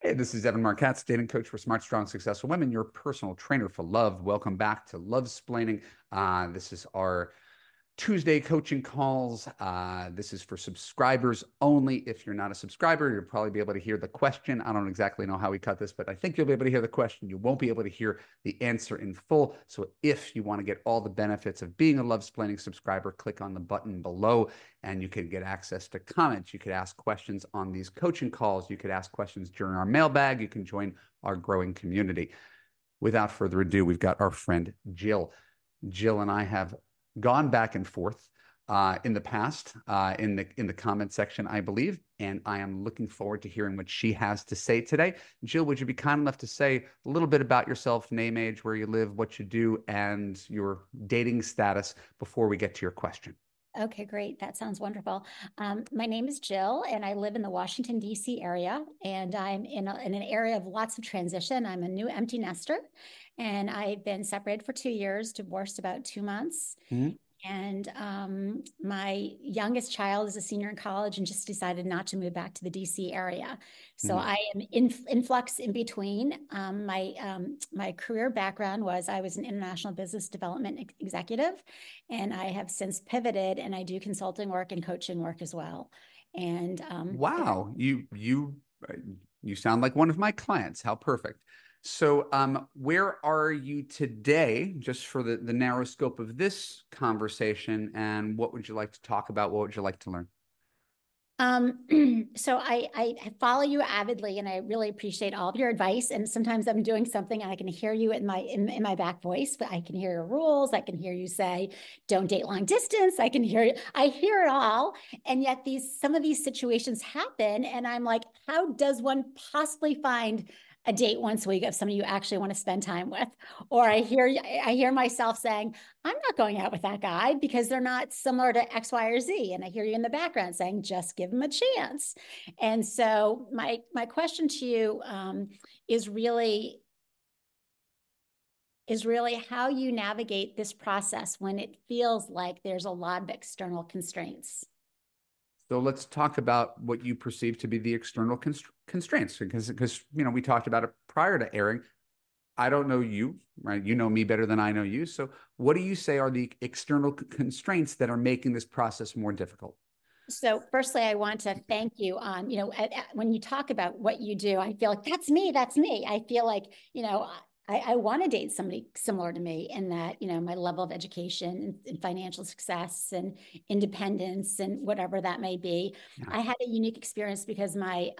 Hey, this is Evan Marquez, dating coach for smart, strong, successful women, your personal trainer for love. Welcome back to Love Splaining. This is our Tuesday coaching calls. This is for subscribers only. If you're not a subscriber, you'll probably be able to hear the question. I don't exactly know how we cut this, but I think you'll be able to hear the question. You won't be able to hear the answer in full. So if you want to get all the benefits of being a Love Splaining subscriber, click on the button below and you can get access to comments. You could ask questions on these coaching calls. You could ask questions during our mailbag. You can join our growing community. Without further ado, we've got our friend Jill. Jill and I have gone back and forth in the past in the comment section, I believe, and I am looking forward to hearing what she has to say today. Jill, would you be kind enough to say a little bit about yourself, name, age, where you live, what you do, and your dating status before we get to your question? Okay, great. That sounds wonderful. My name is Jill, and I live in the Washington, D.C. area, and I'm in an area of lots of transition. I'm a new empty nester, and I've been separated for 2 years, divorced about 2 months. Mhm. And my youngest child is a senior in college and just decided not to move back to the DC area. So Mhm. I am in flux in between. My career background was I was an international business development executive, and I have since pivoted and I do consulting work and coaching work as well. And Wow, you sound like one of my clients. How perfect. So, where are you today, just for the narrow scope of this conversation, and what would you like to talk about? What would you like to learn? Um, so I follow you avidly and I really appreciate all of your advice. And sometimes I'm doing something and I can hear you in my back voice, but I can hear your rules. I can hear you say, don't date long distance. I hear it all. And yet some of these situations happen. And I'm like, how does one possibly find a date once a week of somebody you actually want to spend time with? Or I hear myself saying, I'm not going out with that guy because they're not similar to X, Y, or Z. And I hear you in the background saying, just give them a chance. And so my question to you is really is really how you navigate this process when it feels like there's a lot of external constraints. So let's talk about what you perceive to be the external constraints, because we talked about it prior to airing. I don't know you, right? You know me better than I know you. So what do you say are the external constraints that are making this process more difficult? So, firstly, I want to thank you on, when you talk about what you do, I feel like that's me, that's me. I feel like, I want to date somebody similar to me in that, my level of education and financial success and independence and whatever that may be. Yeah. I had a unique experience because I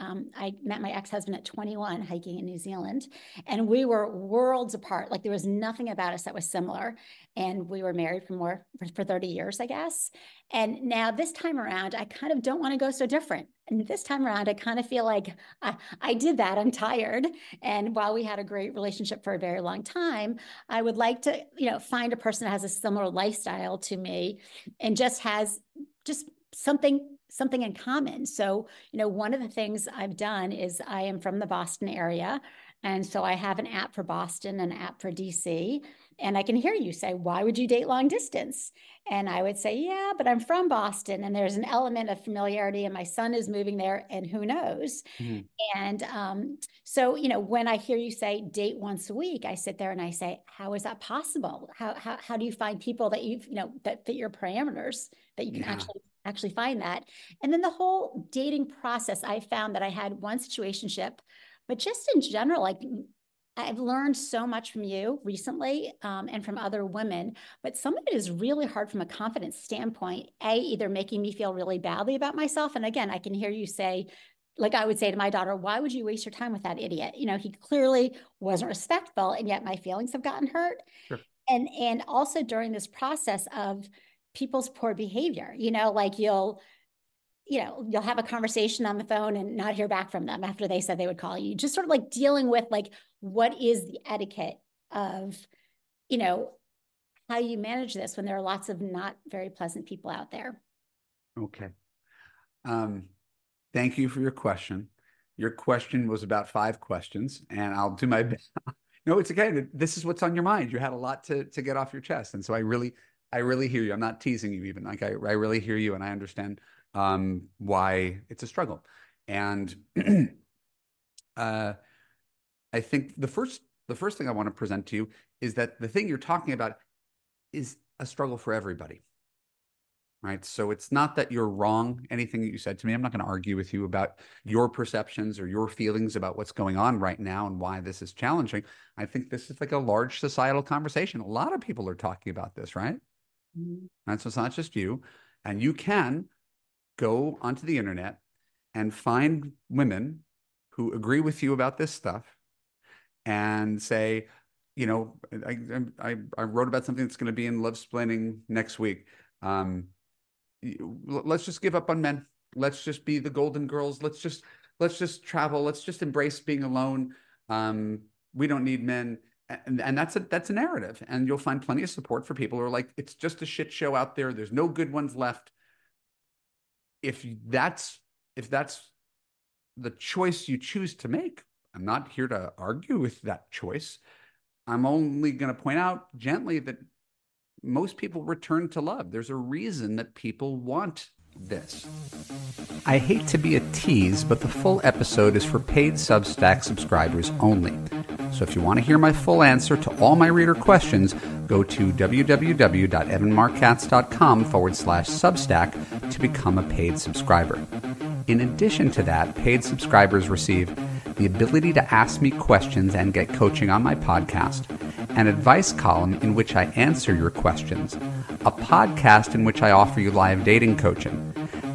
met my ex-husband at 21 hiking in New Zealand, and we were worlds apart. Like there was nothing about us that was similar. And we were married for 30 years, I guess. And now this time around, I kind of don't want to go so different. And this time around, I kind of feel like I did that. I'm tired. And while we had a great relationship for a very long time, I would like to, find a person that has a similar lifestyle to me and just has just something in common. So, one of the things I've done is I am from the Boston area. And so I have an app for Boston, an app for DC. And I can hear you say, why would you date long distance? And I would say, yeah, but I'm from Boston and there's an element of familiarity and my son is moving there and who knows? Mhm. And so, when I hear you say date once a week, I sit there and I say, how is that possible? How do you find people that that fit your parameters that you can Yeah. actually find that? And then the whole dating process, I found that I had one situationship, but just in general, like I've learned so much from you recently and from other women, but some of it is really hard from a confidence standpoint. Either making me feel really badly about myself. And again, I can hear you say, like I would say to my daughter, why would you waste your time with that idiot? He clearly wasn't respectful, and yet my feelings have gotten hurt. Sure. And also during this process of people's poor behavior, like you'll have a conversation on the phone and not hear back from them after they said they would call you. Just sort of like dealing with like what is the etiquette of, you know, how you manage this when there are lots of not very pleasant people out there. Okay. Um, Thank you for your question. Your question was about five questions, and I'll do my best. No, it's okay. This is what's on your mind. You had a lot to get off your chest, and so I really hear you. I'm not teasing you even. Like I really hear you, and I understand why it's a struggle. And Uh, I think the first thing I want to present to you is that the thing you're talking about is a struggle for everybody, right? So it's not that you're wrong, anything that you said to me. I'm not going to argue with you about your perceptions or your feelings about what's going on right now and why this is challenging. I think this is like a large societal conversation. A lot of people are talking about this, right? Mhm. And so it's not just you. And you can go onto the internet and find women who agree with you about this stuff and say, you know, I wrote about something that's going to be in Love Splaining next week. Let's just give up on men. Let's just be the golden girls. Let's just travel. Let's just embrace being alone. We don't need men. And that's a narrative. And you'll find plenty of support for people who are like, it's just a shit show out there. There's no good ones left. If that's the choice you choose to make, I'm not here to argue with that choice. I'm only going to point out gently that most people return to love. There's a reason that people want this. I hate to be a tease, but the full episode is for paid Substack subscribers only. So if you want to hear my full answer to all my reader questions, go to www.evanmarckatz.com/Substack to become a paid subscriber. In addition to that, paid subscribers receive the ability to ask me questions and get coaching on my podcast, an advice column in which I answer your questions, a podcast in which I offer you live dating coaching,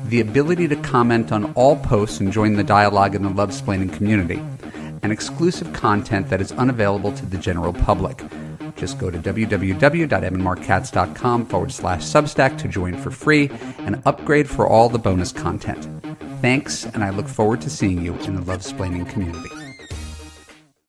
the ability to comment on all posts and join the dialogue in the Love Splaining community, and exclusive content that is unavailable to the general public. Just go to www.evanmarckatz.com/Substack to join for free and upgrade for all the bonus content. Thanks, and I look forward to seeing you in the Love Splaining community.